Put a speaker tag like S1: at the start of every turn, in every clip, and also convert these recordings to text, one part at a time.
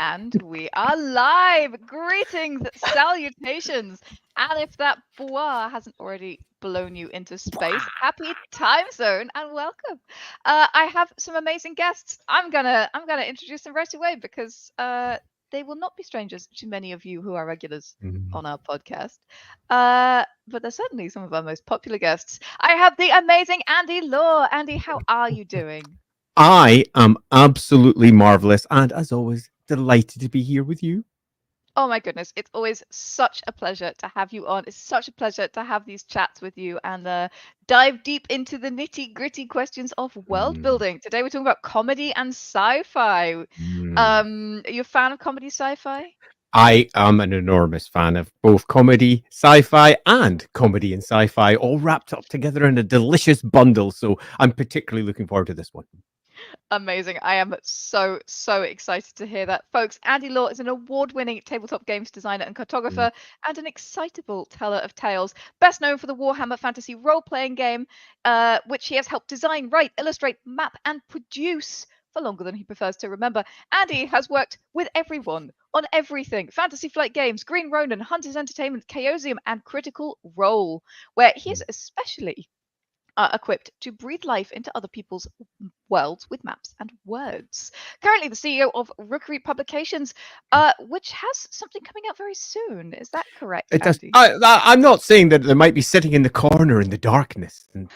S1: And we are live. Greetings, salutations. And if that bois hasn't already blown you into space, happy time zone and welcome. I have some amazing guests. I'm gonna introduce them right away because they will not be strangers to many of you who are regulars on our podcast. But they're certainly some of our most popular guests. I have the amazing Andy Law. Andy, how are you doing?
S2: I am absolutely marvelous, and as always, delighted to be here with you.
S1: Oh my goodness, it's always such a pleasure to have you on. It's such a pleasure to have these chats with you and dive deep into the nitty-gritty questions of world building. Today we're talking about comedy and sci-fi. Are you a fan of comedy sci-fi?
S2: I am an enormous fan of both comedy, sci-fi, and comedy and sci-fi all wrapped up together in a delicious bundle. So I'm particularly looking forward to this one.
S1: Amazing. I am so excited to hear that. Folks, Andy Law is an award-winning tabletop games designer and cartographer and an excitable teller of tales, best known for the Warhammer Fantasy role-playing game, which he has helped design, write, illustrate, map, and produce for longer than he prefers to remember. Andy has worked with everyone on everything: Fantasy Flight Games, Green Ronin, Hunters Entertainment, Chaosium, and Critical Role, where he is especially equipped to breathe life into other people's worlds with maps and words. Currently the CEO of Rookery Publications, which has something coming out very soon. Is that correct,
S2: It does.
S1: Andy?
S2: I'm not saying that they might be sitting in the corner in the darkness and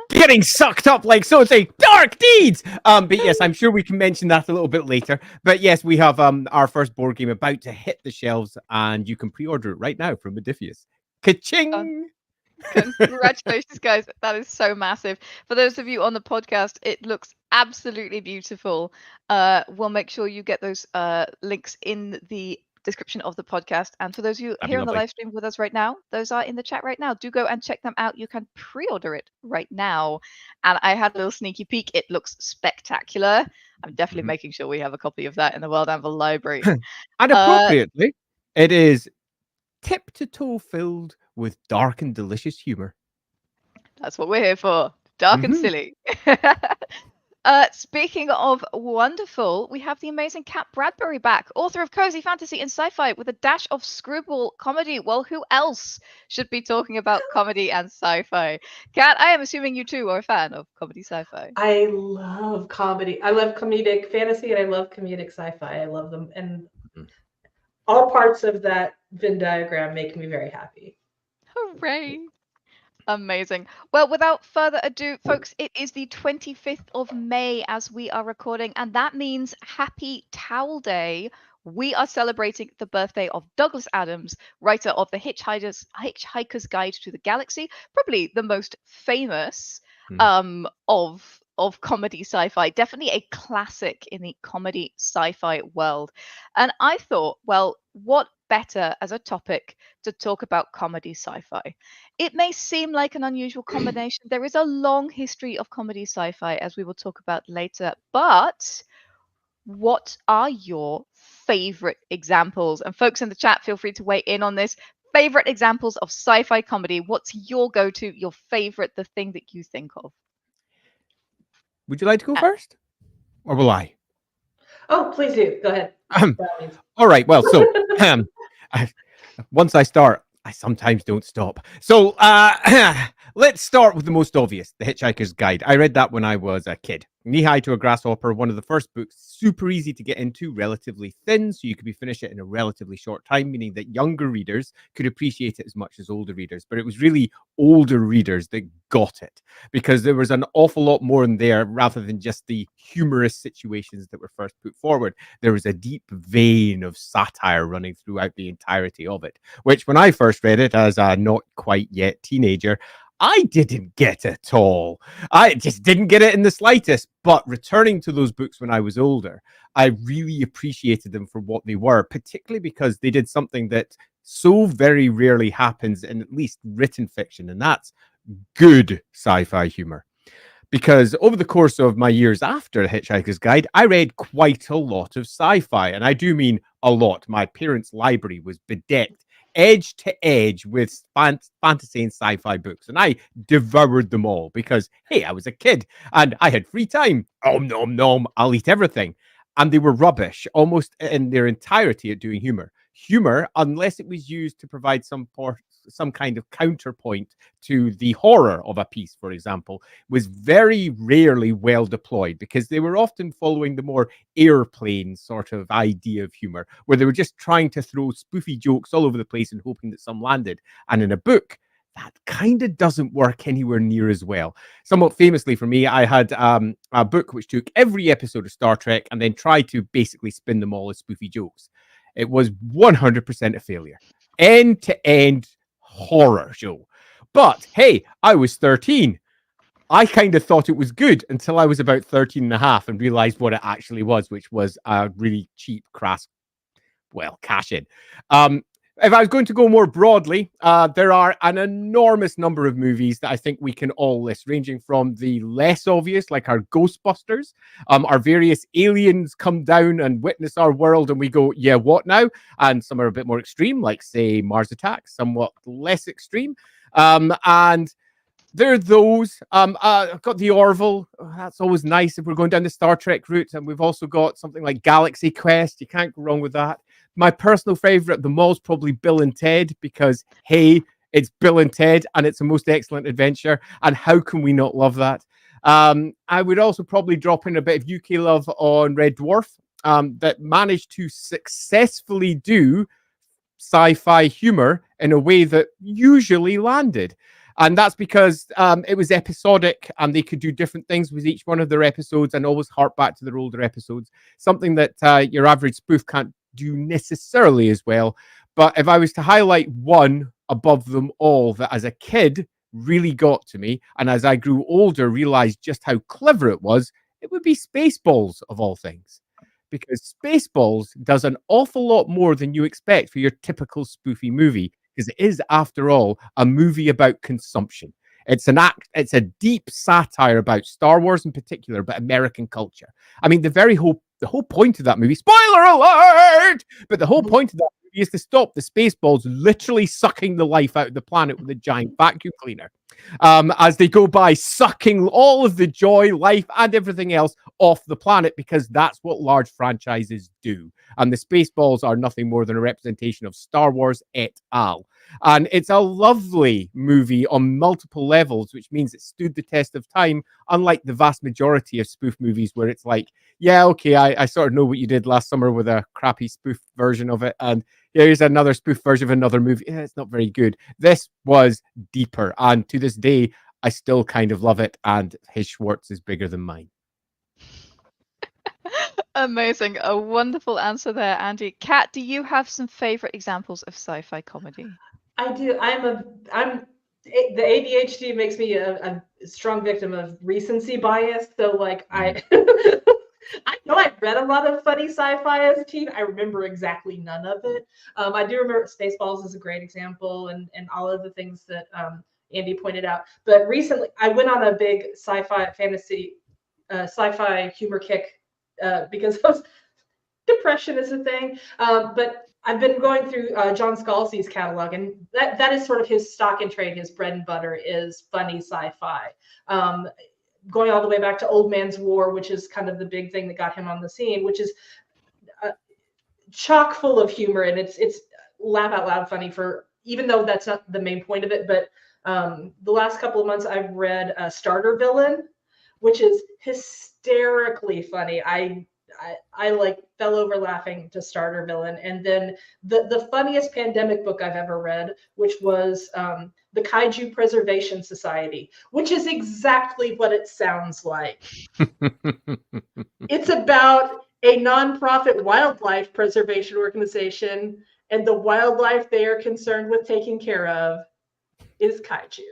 S2: getting sucked up like so and say dark deeds. But yes, I'm sure we can mention that a little bit later. But yes, we have our first board game about to hit the shelves, and you can pre-order it right now from Modiphius. Ka-ching!
S1: Congratulations, guys. That is so massive. For those of you on the podcast, it looks absolutely beautiful. We'll make sure you get those links in the description of the podcast. And for those of you here on the live stream with us right now, those are in the chat right now. Do go and check them out. You can pre-order it right now. And I had a little sneaky peek. It looks spectacular. I'm definitely making sure we have a copy of that in the World Anvil Library.
S2: And appropriately, it is tip to toe filled with dark and delicious humor.
S1: That's what we're here for. Dark and silly. Speaking of wonderful, we have the amazing Kat Bradbury back, author of cozy fantasy and sci-fi with a dash of screwball comedy. Well, who else should be talking about comedy and sci-fi? Kat, I am assuming you too are a fan of comedy sci-fi.
S3: I love comedy. I love comedic fantasy and I love comedic sci-fi. I love them. And all parts of that Venn diagram make me very happy.
S1: Hooray. Amazing. Well, without further ado, folks, it is the 25th of May as we are recording, and that means Happy Towel Day. We are celebrating the birthday of Douglas Adams, writer of the Hitchhiker's Guide to the Galaxy, probably the most famous of comedy sci-fi, definitely a classic in the comedy sci-fi world. And I thought, well, what better as a topic to talk about comedy sci-fi? It may seem like an unusual combination. There is a long history of comedy sci-fi, as we will talk about later, but what are your favorite examples? And folks in the chat, feel free to weigh in on this. Favorite examples of sci-fi comedy. What's your go-to, your favorite, the thing that you think of?
S2: Would you like to go first? Or will I?
S3: Oh, please do. Go ahead.
S2: All right. Well, so once I start, I sometimes don't stop. So let's start with the most obvious, The Hitchhiker's Guide. I read that when I was a kid. Knee-high to a grasshopper, one of the first books, super easy to get into, relatively thin, so you could finish it in a relatively short time, meaning that younger readers could appreciate it as much as older readers. But it was really older readers that got it, because there was an awful lot more in there rather than just the humorous situations that were first put forward. There was a deep vein of satire running throughout the entirety of it, which when I first read it as a not quite yet teenager, I didn't get at all. I just didn't get it in the slightest. But returning to those books when I was older, I really appreciated them for what they were, particularly because they did something that so very rarely happens in at least written fiction, and that's good sci-fi humor. Because over the course of my years after The Hitchhiker's Guide, I read quite a lot of sci-fi, and I do mean a lot. My parents' library was bedecked edge to edge with fantasy and sci-fi books, and I devoured them all because, hey, I was a kid and I had free time. Nom nom nom, I'll eat everything. and they were rubbish almost in their entirety at doing humor. Humor, unless it was used to provide some kind of counterpoint to the horror of a piece, for example, was very rarely well deployed because they were often following the more airplane sort of idea of humor, where they were just trying to throw spoofy jokes all over the place and hoping that some landed. And in a book, that kind of doesn't work anywhere near as well. Somewhat famously for me, I had a book which took every episode of Star Trek and then tried to basically spin them all as spoofy jokes. It was 100% a failure. End to end horror show. But hey, I was 13. I kind of thought it was good until I was about 13 and a half and realized what it actually was, which was a really cheap, crass, cash in. If I was going to go more broadly, there are an enormous number of movies that I think we can all list, ranging from the less obvious, like our Ghostbusters, our various aliens come down and witness our world, and we go, yeah, what now? And some are a bit more extreme, like, say, Mars Attacks, somewhat less extreme. And there are those. I've got the Orville. That's always nice if we're going down the Star Trek route. And we've also got something like Galaxy Quest. You can't go wrong with that. My personal favorite of them all is probably Bill and Ted, because, hey, it's Bill and Ted and it's a most excellent adventure. And how can we not love that? I would also probably drop in a bit of UK love on Red Dwarf, that managed to successfully do sci-fi humor in a way that usually landed. And that's because it was episodic and they could do different things with each one of their episodes and always hark back to their older episodes. Something that your average spoof can't do necessarily as well. But if I was to highlight one above them all that as a kid really got to me, and as I grew older realized just how clever it was, it would be Spaceballs, of all things. Because Spaceballs does an awful lot more than you expect for your typical spoofy movie, because it is, after all, a movie about consumption. It's a deep satire about Star Wars in particular, but American culture. I mean, the whole point of that movie, spoiler alert, but the whole point of that movie is to stop the Spaceballs literally sucking the life out of the planet with a giant vacuum cleaner. As they go by sucking all of the joy, life, and everything else off the planet, because that's what large franchises do. And the Spaceballs are nothing more than a representation of Star Wars et al. And it's a lovely movie on multiple levels, which means it stood the test of time, unlike the vast majority of spoof movies where it's like, yeah, okay, I sort of know what you did last summer with a crappy spoof version of it. And here's another spoof version of another movie. Yeah, it's not very good. This was deeper. And to this day, I still kind of love it. And his Schwartz is bigger than mine.
S1: Amazing. A wonderful answer there, Andy. Kat, do you have some favorite examples of sci-fi comedy?
S3: I do. The ADHD makes me a strong victim of recency bias. So like I know I read a lot of funny sci-fi as a teen. I remember exactly none of it. I do remember Spaceballs is a great example, and all of the things that Andy pointed out. But recently, I went on a big sci-fi fantasy, sci-fi humor kick because depression is a thing. But I've been going through John Scalzi's catalog, and that is sort of his stock and trade. His bread and butter is funny sci-fi. Going all the way back to Old Man's War, which is kind of the big thing that got him on the scene, which is chock full of humor, and it's laugh out loud funny, for even though that's not the main point of it. But the last couple of months I've read Starter Villain, which is hysterically funny. I like fell over laughing to Starter Villain. And then the funniest pandemic book I've ever read, which was the Kaiju Preservation Society, which is exactly what it sounds like. It's about a nonprofit wildlife preservation organization, and the wildlife they are concerned with taking care of is kaiju.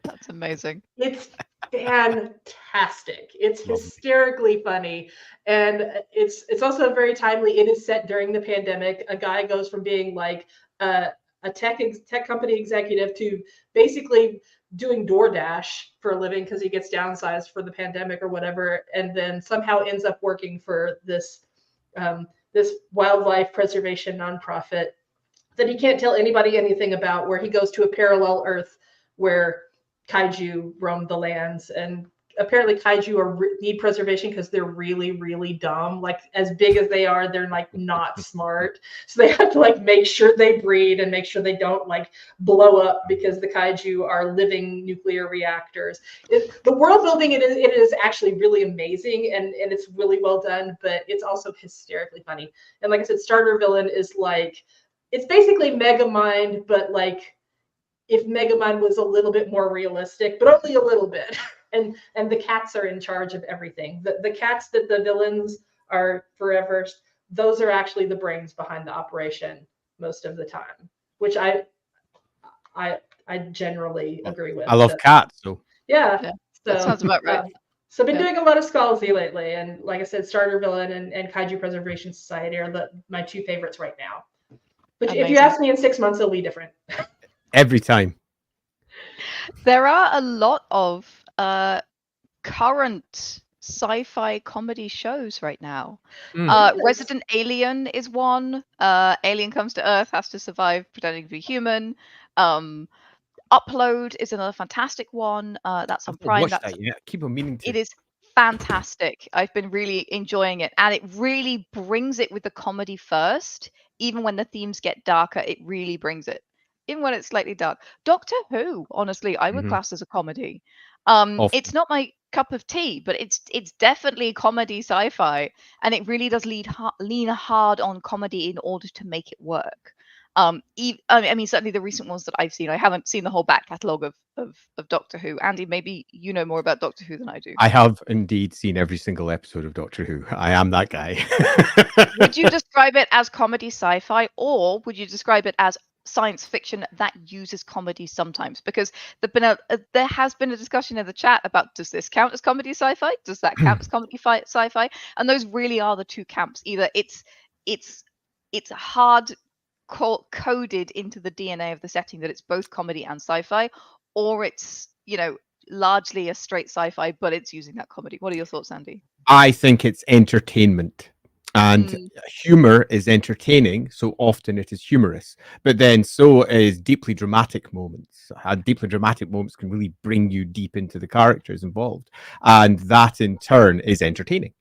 S1: That's amazing.
S3: It's fantastic. It's hysterically funny, and it's also very timely. It is set during the pandemic. A guy goes from being like a tech company executive to basically doing DoorDash for a living because he gets downsized for the pandemic or whatever, and then somehow ends up working for this wildlife preservation nonprofit that he can't tell anybody anything about, where he goes to a parallel Earth where kaiju roam the lands and apparently kaiju need preservation because they're really, really dumb. Like as big as they are, they're like not smart. So they have to like make sure they breed and make sure they don't like blow up because the kaiju are living nuclear reactors. The world building it is actually really amazing and it's really well done, but it's also hysterically funny. And like I said, starter villain is like, it's basically Megamind, but like if Megamind was a little bit more realistic, but only a little bit. And the cats are in charge of everything. The cats that the villains are forever, those are actually the brains behind the operation most of the time, which I generally agree with.
S2: I love cats, so
S3: yeah.
S1: Yeah,
S3: So
S1: that sounds about right.
S3: So I've been
S1: Yeah.
S3: doing a lot of Scalzi lately, and like I said, Starter Villain and Kaiju Preservation Society are my two favorites right now. But if you
S1: Amazing.
S3: ask me in 6 months, it'll be different.
S2: every time.
S1: There are a lot of current sci-fi comedy shows right now.
S2: Mm.
S1: Resident Alien is one. Alien comes to Earth, has to survive pretending to be human. Upload is another fantastic one. That's on
S2: I've not
S1: Prime.
S2: watched
S1: That's
S2: that yet. I keep on meaning to.
S1: It is fantastic. I've been really enjoying it, and it really brings it with the comedy first. Even when the themes get darker, it really brings it. Even when it's slightly dark. Doctor Who, honestly, I would
S2: Mhm.
S1: class as a comedy.
S2: Often.
S1: It's not my cup of tea, but it's definitely comedy sci-fi, and it really does lean hard on comedy in order to make it work. I mean, certainly the recent ones that I've seen. I haven't seen the whole back catalogue of Doctor Who. Andy, maybe you know more about Doctor Who than I do.
S2: I have indeed seen every single episode of Doctor Who. I am that guy.
S1: Would you describe it as comedy sci-fi, or would you describe it as science fiction that uses comedy sometimes? Because there has been a discussion in the chat about, does this count as comedy sci-fi? Does that count as comedy sci-fi? And those really are the two camps. Either it's hard coded into the DNA of the setting that it's both comedy and sci-fi, or it's largely a straight sci-fi, but it's using that comedy. What are your thoughts, Andy?
S2: I think it's entertainment. And humor is entertaining, so often it is humorous. But then so is deeply dramatic moments. And deeply dramatic moments can really bring you deep into the characters involved. And that in turn is entertaining.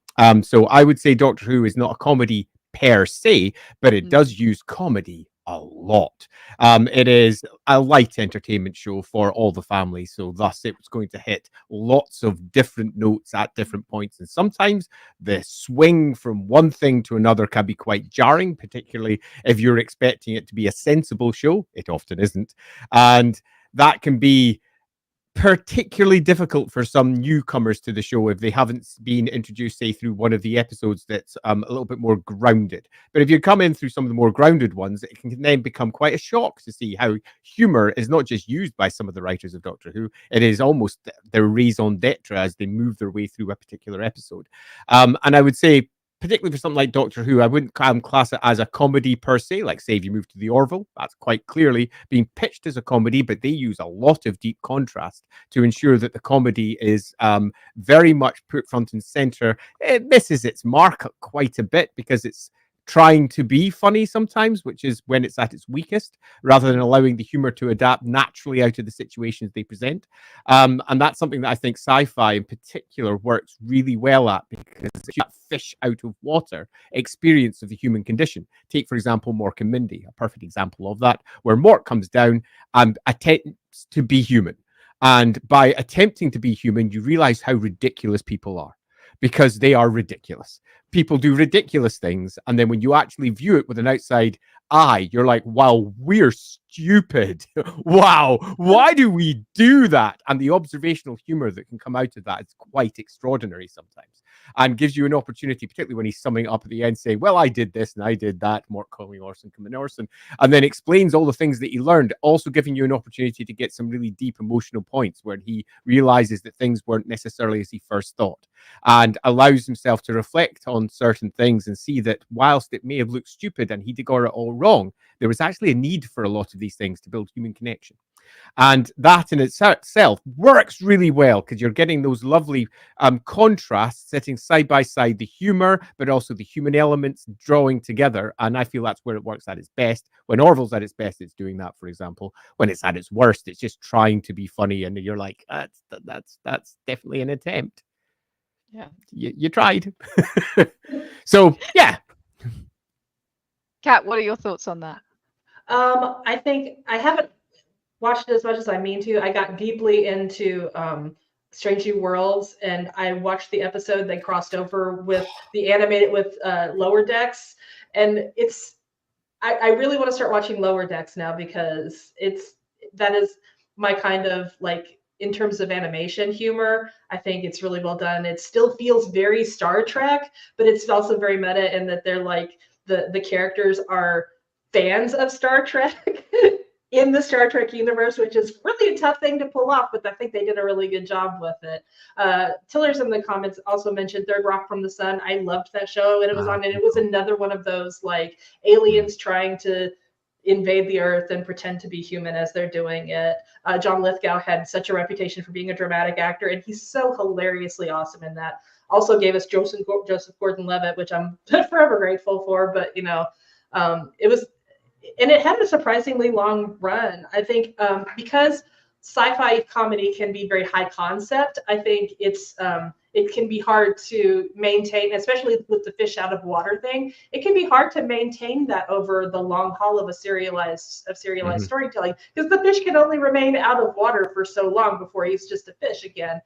S2: So I would say Doctor Who is not a comedy per se, but it does use comedy a lot. It is a light entertainment show for all the family, so thus it was going to hit lots of different notes at different points, and sometimes the swing from one thing to another can be quite jarring, particularly if you're expecting it to be a sensible show. It often isn't, and that can be particularly difficult for some newcomers to the show if they haven't been introduced, say, through one of the episodes that's a little bit more grounded. But if you come in through some of the more grounded ones, it can then become quite a shock to see how humor is not just used by some of the writers of Doctor Who, it is almost their raison d'etre as they move their way through a particular episode. And I would say, particularly for something like Doctor Who, I wouldn't class it as a comedy per se. Like, say, if you move to the Orville, that's quite clearly being pitched as a comedy, but they use a lot of deep contrast to ensure that the comedy is very much put front and center. It misses its mark quite a bit because it's trying to be funny sometimes, which is when it's at its weakest, rather than allowing the humor to adapt naturally out of the situations they present. And that's something that I think sci-fi in particular works really well at, because it's that fish out of water experience of the human condition. Take, for example, Mork and Mindy, a perfect example of that, where Mork comes down and attempts to be human. And by attempting to be human, you realize how ridiculous people are, because they are ridiculous. People do ridiculous things, and then when you actually view it with an outside eye, you're like, wow, we're stupid. Wow, why do we do that? And the observational humor that can come out of that is quite extraordinary sometimes, and gives you an opportunity, particularly when he's summing up at the end, saying, well, I did this and I did that, Mort calling Orson, coming Orson, and then explains all the things that he learned, also giving you an opportunity to get some really deep emotional points where he realizes that things weren't necessarily as he first thought, and allows himself to reflect on certain things and see that whilst it may have looked stupid and he got it all wrong, there was actually a need for a lot of these things to build human connection. And that in itself works really well because you're getting those lovely contrasts sitting side by side, the humor, but also the human elements drawing together. And I feel that's where it works at its best. When Orville's at its best, it's doing that, for example. When it's at its worst, it's just trying to be funny. And you're like, that's definitely an attempt.
S1: Yeah.
S2: You tried. So, yeah.
S1: Kat, what are your thoughts on that?
S3: I think I haven't watched it as much as I mean to. I got deeply into Strange New Worlds, and I watched the episode they crossed over with the animated with Lower Decks, and I really want to start watching Lower Decks now because that is my kind of like in terms of animation humor. I think it's really well done. It still feels very Star Trek, but it's also very meta in that they're like the characters are fans of Star Trek in the Star Trek universe, which is really a tough thing to pull off, but I think they did a really good job with it. Tillers in the comments also mentioned Third Rock from the Sun. I loved that show, and it was on, and it was another one of those like aliens trying to invade the earth and pretend to be human as they're doing it. John Lithgow had such a reputation for being a dramatic actor, and he's so hilariously awesome in that. Also gave us Joseph Gordon-Levitt, which I'm forever grateful for, but it was, and it had a surprisingly long run. I think because sci-fi comedy can be very high concept, I think it can be hard to maintain, especially with the fish out of water thing. It can be hard to maintain that over the long haul of serialized storytelling, because the fish can only remain out of water for so long before he's just a fish again.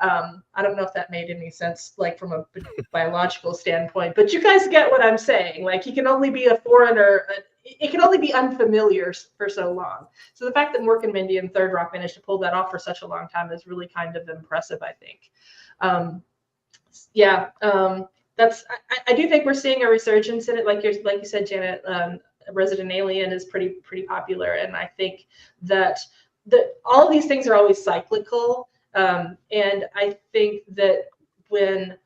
S3: I don't know if that made any sense, like from a biological standpoint, but you guys get what I'm saying. Like he can only be a foreigner. It can only be unfamiliar for so long. So the fact that Mork and Mindy and Third Rock managed to pull that off for such a long time is really kind of impressive, I think. That's. I do think we're seeing a resurgence in it. Like you said, Janet, Resident Alien is pretty popular, and I think that all of these things are always cyclical. And I think that when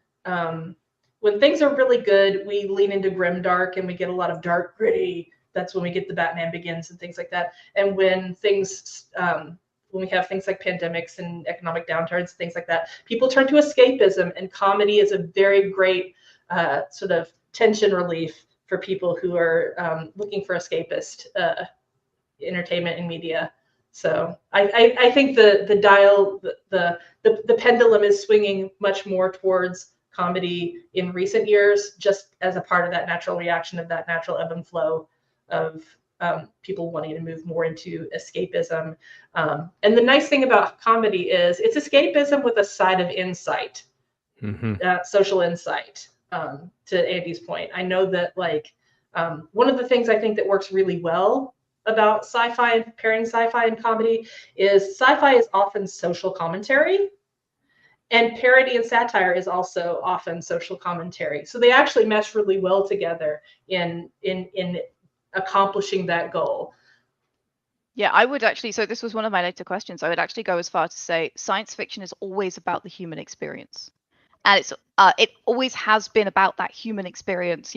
S3: things are really good, we lean into grimdark and we get a lot of dark, gritty. That's when we get the Batman Begins and things like that. And when we have things like pandemics and economic downturns, things like that, people turn to escapism, and comedy is a very great sort of tension relief for people who are looking for escapist entertainment and media. So I think the pendulum is swinging much more towards comedy in recent years, just as a part of that natural reaction of that natural ebb and flow of people wanting to move more into escapism. And the nice thing about comedy is it's escapism with a side of insight, social insight. To Andy's point, I know that one of the things I think that works really well about sci-fi and pairing sci-fi and comedy is sci-fi is often social commentary, and parody and satire is also often social commentary. So they actually mesh really well together in accomplishing that goal.
S1: Yeah, I would actually, so this was one of my later questions. I would actually go as far to say science fiction is always about the human experience. And it always has been about that human experience,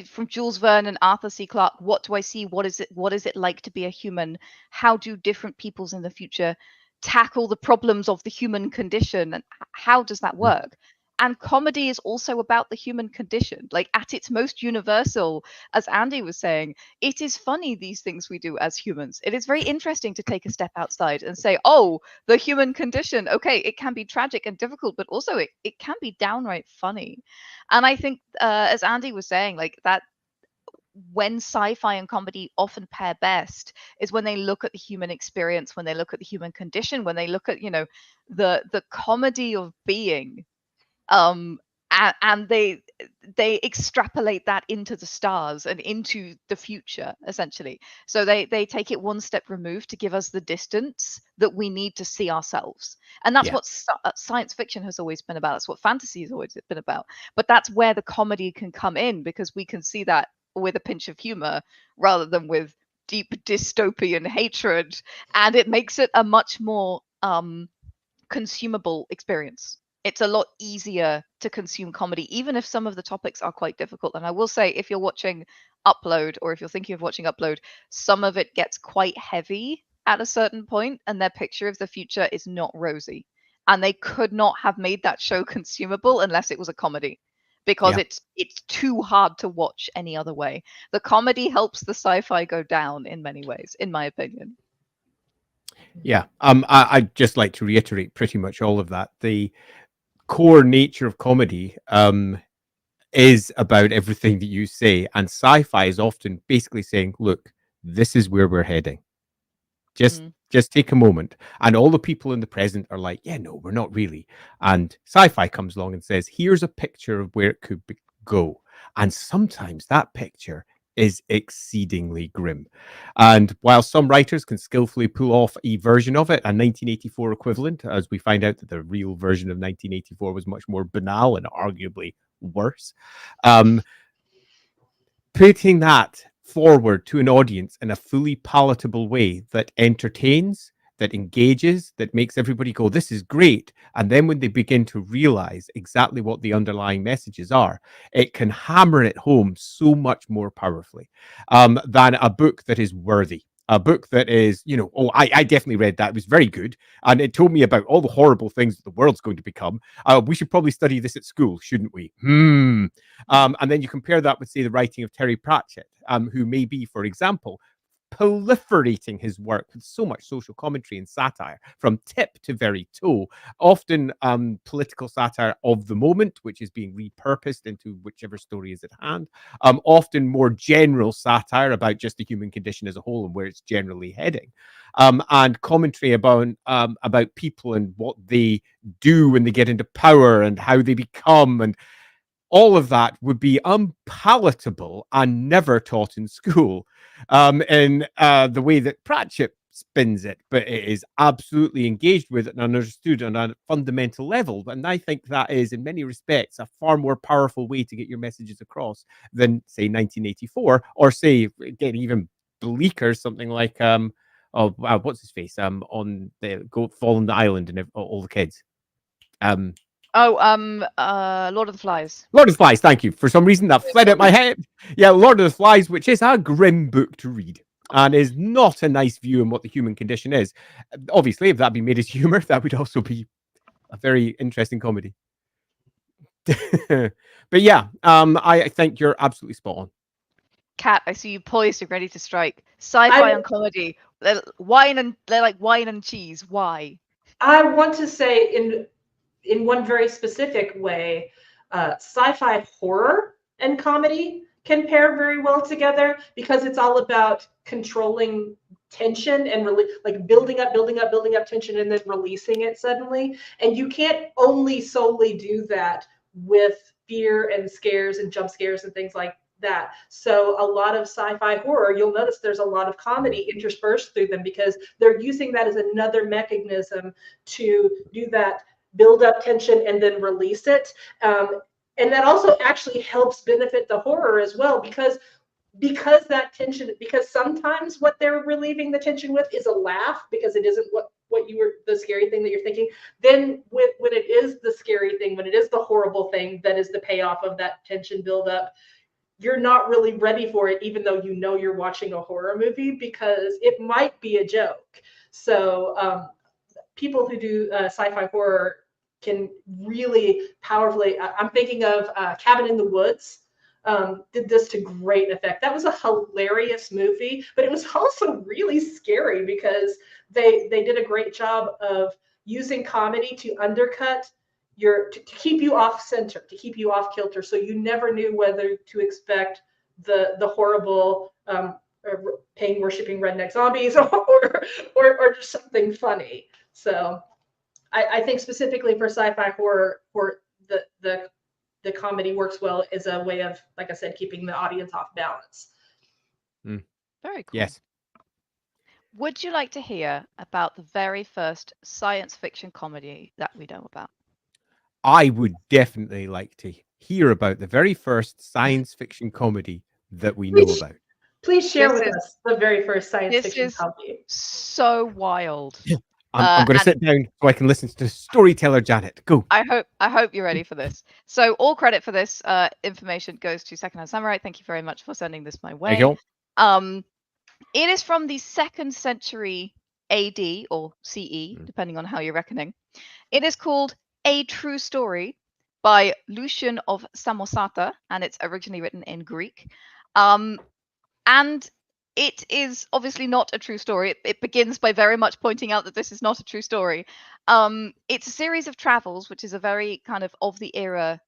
S1: from Jules Verne and Arthur C. Clarke. What do I see? What is it like to be a human? How do different peoples in the future tackle the problems of the human condition, and how does that work? And comedy is also about the human condition, like at its most universal, as Andy was saying. It is funny, these things we do as humans. It is very interesting to take a step outside and say, oh, the human condition, okay, it can be tragic and difficult, but also it can be downright funny. And I think, as Andy was saying, like that, when sci-fi and comedy often pair best is when they look at the human experience, when they look at the human condition, when they look at, the comedy of being, and they extrapolate that into the stars and into the future, essentially. So they take it one step removed to give us the distance that we need to see ourselves. And that's what science fiction has always been about. That's what fantasy has always been about. But that's where the comedy can come in, because we can see that with a pinch of humor rather than with deep dystopian hatred, and it makes it a much more consumable experience. It's a lot easier to consume comedy, even if some of the topics are quite difficult. And I will say, if you're watching Upload, or if you're thinking of watching Upload, some of it gets quite heavy at a certain point, and their picture of the future is not rosy. And they could not have made that show consumable unless it was a comedy. Because
S2: Yeah.
S1: it's too hard to watch any other way. The comedy helps the sci-fi go down in many ways, in my opinion.
S2: Yeah. I'd just like to reiterate pretty much all of that. The core nature of comedy is about everything that you say, and sci-fi is often basically saying, "Look, this is where we're heading. Just
S1: Mm.
S2: just take a moment." And all the people in the present are like, "Yeah, no, we're not really." And sci-fi comes along and says, "Here's a picture of where it could go." And sometimes that picture is exceedingly grim. And while some writers can skillfully pull off a version of it, a 1984 equivalent, as we find out that the real version of 1984 was much more banal and arguably worse, um, putting that forward to an audience in a fully palatable way that entertains, that engages, that makes everybody go, "This is great." And then when they begin to realize exactly what the underlying messages are, it can hammer it home so much more powerfully than a book that is worthy. A book that is, oh, I definitely read that. It was very good. And it told me about all the horrible things that the world's going to become. We should probably study this at school, shouldn't we? And then you compare that with, say, the writing of Terry Pratchett, who may be, for example, proliferating his work with so much social commentary and satire from tip to very toe, often political satire of the moment, which is being repurposed into whichever story is at hand, often more general satire about just the human condition as a whole and where it's generally heading, and commentary about people and what they do when they get into power and how they become, and all of that would be unpalatable and never taught in school in the way that Pratchett spins it, but it is absolutely engaged with it and understood on a fundamental level. And I think that is, in many respects, a far more powerful way to get your messages across than, say, 1984, or say, getting even bleaker, something like oh wow, what's his face on the Fallen Island and all the kids.
S1: Lord of the Flies.
S2: Lord of the Flies, thank you. For some reason that fled out my head. Yeah, Lord of the Flies, which is a grim book to read and is not a nice view on what the human condition is. Obviously, if that be made as humor, that would also be a very interesting comedy. But yeah, I think you're absolutely spot on.
S1: Kat, I see you poised and ready to strike. Sci-fi and comedy. They're like wine and cheese. Why?
S3: I want to say in one very specific way, sci-fi horror and comedy can pair very well together because it's all about controlling tension and really like building up tension and then releasing it suddenly. And you can't only solely do that with fear and scares and jump scares and things like that. So a lot of sci-fi horror, you'll notice there's a lot of comedy interspersed through them because they're using that as another mechanism to do that, build up tension and then release it. And that also actually helps benefit the horror as well because that tension, because sometimes what they're relieving the tension with is a laugh because it isn't what you were, the scary thing that you're thinking. Then when it is the scary thing, when it is the horrible thing that is the payoff of that tension buildup, you're not really ready for it, even though you know you're watching a horror movie because it might be a joke. So people who do sci-fi horror can really powerfully. I'm thinking of Cabin in the Woods. Did this to great effect. That was a hilarious movie, but it was also really scary because they did a great job of using comedy to undercut to keep you off center, to keep you off kilter, so you never knew whether to expect the horrible pain worshipping redneck zombies or just something funny. So I think specifically for sci-fi horror, for the comedy works well as a way of, like I said, keeping the audience off balance.
S1: Very cool.
S2: Yes.
S1: Would you like to hear about the very first science fiction comedy that we know about?
S2: I would definitely like to hear about the very first science fiction comedy that we know about.
S3: Please share
S1: This
S3: with
S1: is-
S3: us the very first science
S1: This
S3: fiction
S1: is
S3: comedy.
S1: so wild.
S2: I'm going to sit down so I can listen to storyteller Janet. Go.
S1: I hope you're ready for this. So all credit for this information goes to Secondhand Samurai. Thank you very much for sending this my way.
S2: Thank you.
S1: It is from the 2nd century AD or CE,
S2: Mm.
S1: depending on how you're reckoning. It is called A True Story by Lucian of Samosata, and it's originally written in Greek. And it is obviously not a true story. It begins by very much pointing out that this is not a true story. It's a series of travels, which is a very kind of the era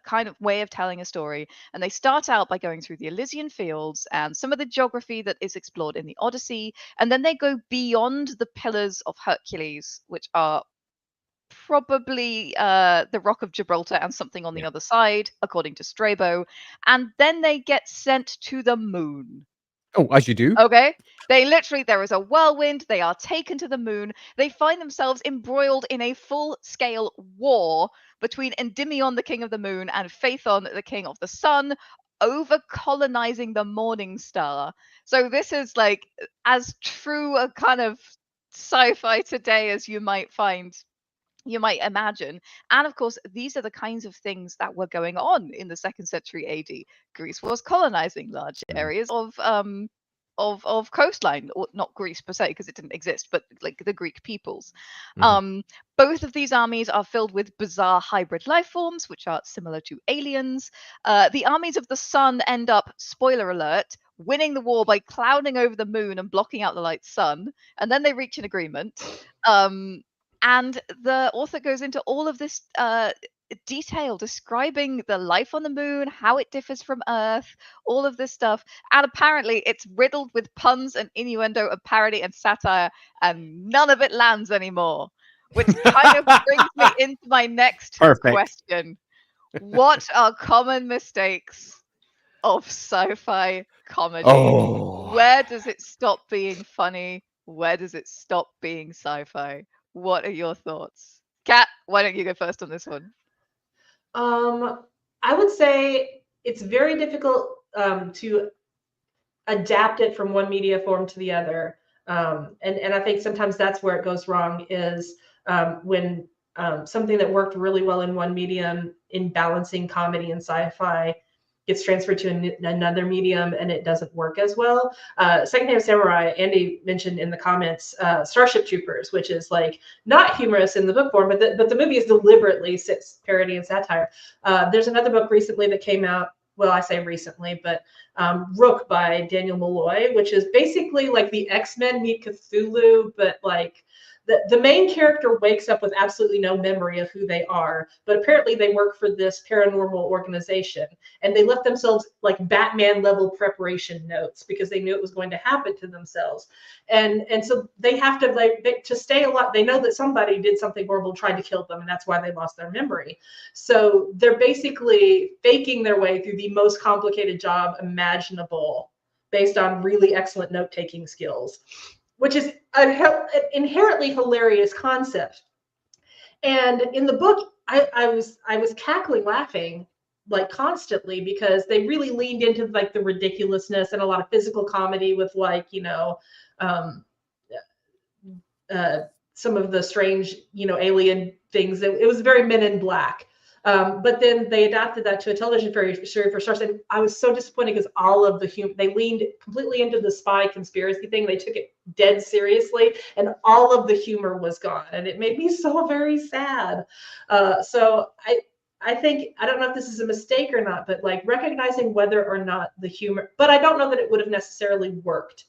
S1: kind of way of telling a story. And they start out by going through the Elysian fields and some of the geography that is explored in the Odyssey. And then they go beyond the Pillars of Hercules, which are probably the Rock of Gibraltar and something on the
S2: Yeah.
S1: other side, according to Strabo. And then they get sent to the moon.
S2: Oh, as you do.
S1: Okay. They literally, there is a whirlwind. They are taken to the moon. They find themselves embroiled in a full scale war between Endymion, the king of the moon, and Phaethon, the king of the sun, over colonizing the morning star. So this is like as true a kind of sci-fi today as you might find, you might imagine. And of course, these are the kinds of things that were going on in the 2nd century AD. Greece was colonizing large
S2: Mhm.
S1: areas of coastline, or not Greece per se, because it didn't exist, but like the Greek peoples.
S2: Mhm.
S1: Both of these armies are filled with bizarre hybrid life forms, which are similar to aliens. The armies of the sun end up, spoiler alert, winning the war by clouding over the moon and blocking out the light sun, and then they reach an agreement. And the author goes into all of this detail describing the life on the moon, how it differs from Earth, all of this stuff. And apparently, it's riddled with puns and innuendo and parody and satire, and none of it lands anymore. Which kind of brings me into my next
S2: Perfect.
S1: question. What are common mistakes of sci-fi comedy?
S2: Oh.
S1: Where does it stop being funny? Where does it stop being sci-fi? What are your thoughts? Kat, why don't you go first on this one?
S3: I would say it's very difficult to adapt it from one media form to the other. And I think sometimes that's where it goes wrong is when something that worked really well in one medium in balancing comedy and sci-fi gets transferred to another medium and it doesn't work as well. Second Hand Samurai, Andy mentioned in the comments, Starship Troopers, which is like not humorous in the book form, but the movie is deliberately parody and satire. There's another book recently that came out. Well, I say recently, but Rook by Daniel Malloy, which is basically like the X-Men meet Cthulhu, but like the main character wakes up with absolutely no memory of who they are, but apparently they work for this paranormal organization, and they left themselves like Batman level preparation notes because they knew it was going to happen to themselves, and so they have to to stay alive. They know that somebody did something horrible, tried to kill them, and that's why they lost their memory. So they're basically faking their way through the most complicated job imaginable based on really excellent note-taking skills, which is an inherently hilarious concept. And in the book, I was cackling, laughing like constantly because they really leaned into like the ridiculousness and a lot of physical comedy with like um, some of the strange alien things. It was very Men in Black. But then they adapted that to a television series for Stars, and I was so disappointed because all of they leaned completely into the spy conspiracy thing. They took it dead seriously, and all of the humor was gone, and it made me so very sad. So I think, I don't know if this is a mistake or not, but like recognizing whether or not the humor, but I don't know that it would have necessarily worked,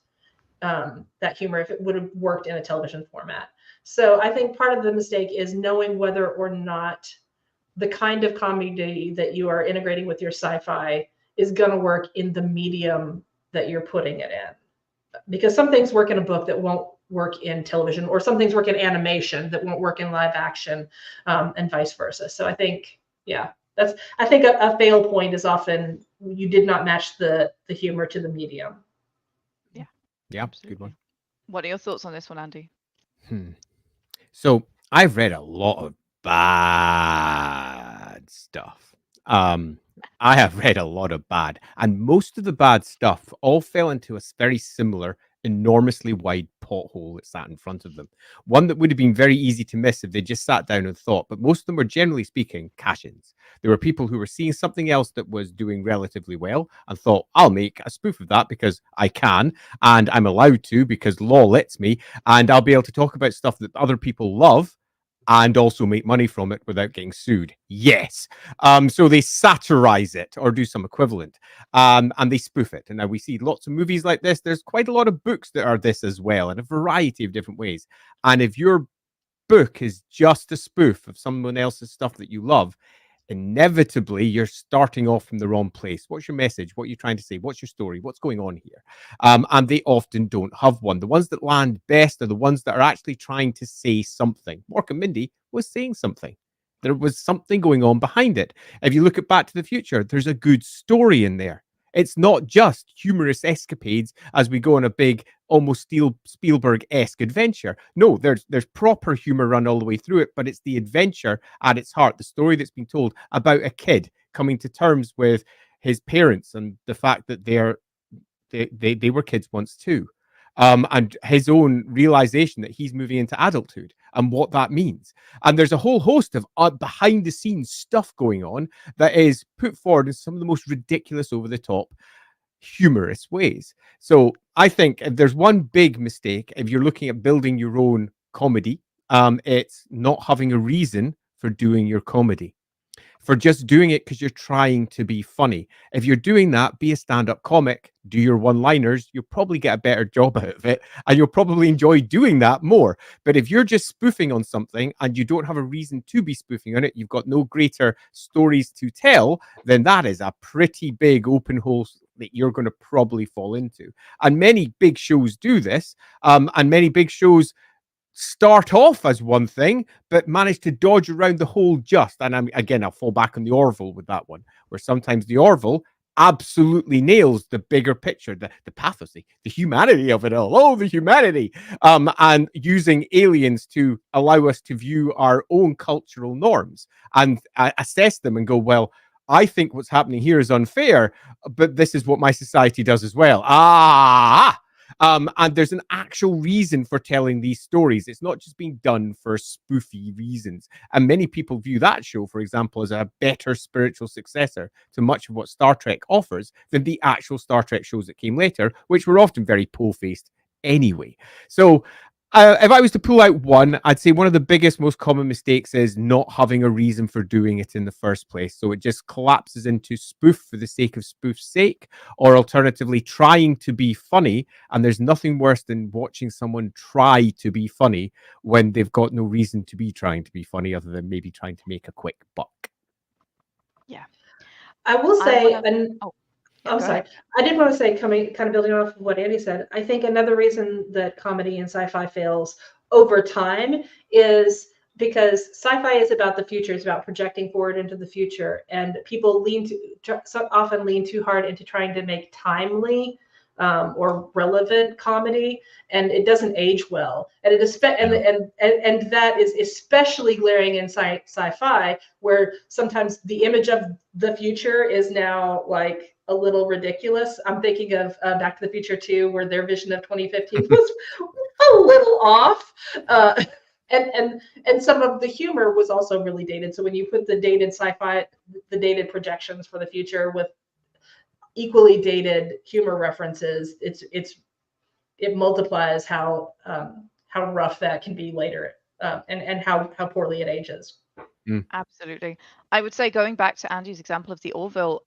S3: that humor, if it would have worked in a television format. So I think part of the mistake is knowing whether or not the kind of comedy that you are integrating with your sci-fi is going to work in the medium that you're putting it in. Because some things work in a book that won't work in television, or some things work in animation that won't work in live action, and vice versa. So I think, yeah, I think a fail point is often you did not match the humor to the medium.
S2: Yeah,
S1: Absolutely.
S2: good one.
S1: What are your thoughts on this one, Andy?
S2: So I've read a lot of bad stuff. I have read a lot of bad, and most of the bad stuff all fell into a very similar enormously wide pothole that sat in front of them. One that would have been very easy to miss if they just sat down and thought, but most of them were, generally speaking, cash-ins. There were people who were seeing something else that was doing relatively well and thought, I'll make a spoof of that because I can, and I'm allowed to because law lets me, and I'll be able to talk about stuff that other people love and also make money from it without getting sued. Yes. So they satirize it or do some equivalent, and they spoof it. And now we see lots of movies like this. There's quite a lot of books that are this as well, in a variety of different ways. And if your book is just a spoof of someone else's stuff that you love, inevitably you're starting off from the wrong place. What's your message? What are you trying to say? What's your story? What's going on here? And they often don't have one. The ones that land best are the ones that are actually trying to say something. Mork and Mindy was saying something. There was something going on behind it. If you look at Back to the Future, there's a good story in there. It's not just humorous escapades as we go on a big, almost Spielberg-esque adventure. No, there's proper humor run all the way through it, but it's the adventure at its heart, the story that's been told about a kid coming to terms with his parents and the fact that they were kids once too. And his own realization that he's moving into adulthood and what that means. And there's a whole host of behind the scenes stuff going on that is put forward in some of the most ridiculous, over the top, humorous ways. So I think if there's one big mistake, if you're looking at building your own comedy, it's not having a reason for doing your comedy, for just doing it because you're trying to be funny. If you're doing that, be a stand-up comic, do your one-liners, you'll probably get a better job out of it, and you'll probably enjoy doing that more. But if you're just spoofing on something and you don't have a reason to be spoofing on it, you've got no greater stories to tell, then that is a pretty big open hole that you're going to probably fall into. And many big shows do this, and many big shows start off as one thing, but manage to dodge around the whole just. And I'll fall back on the Orville with that one, where sometimes the Orville absolutely nails the bigger picture, the pathos, the humanity of it all. Oh, the humanity. And using aliens to allow us to view our own cultural norms and assess them and go, well, I think what's happening here is unfair, but this is what my society does as well. And there's an actual reason for telling these stories. It's not just being done for spoofy reasons. And many people view that show, for example, as a better spiritual successor to much of what Star Trek offers than the actual Star Trek shows that came later, which were often very pole-faced anyway. So if I was to pull out one, I'd say one of the biggest, most common mistakes is not having a reason for doing it in the first place. So it just collapses into spoof for the sake of spoof's sake, or alternatively, trying to be funny. And there's nothing worse than watching someone try to be funny when they've got no reason to be trying to be funny other than maybe trying to make a quick buck.
S1: Yeah.
S3: I will say,
S1: I'm
S3: sorry. I did want to say, kind of building off of what Andy said, I think another reason that comedy and sci-fi fails over time is because sci-fi is about the future. It's about projecting forward into the future, and people often lean too hard into trying to make timely or relevant comedy, and it doesn't age well. And and that is especially glaring in sci-fi, where sometimes the image of the future is now like a little ridiculous. I'm thinking of Back to the Future 2, where their vision of 2015 was a little off. And some of the humor was also really dated. So when you put the dated sci-fi, the dated projections for the future with equally dated humor references, it multiplies how rough that can be later, and how poorly it ages.
S1: Absolutely. I would say, going back to Andy's example of the Orville,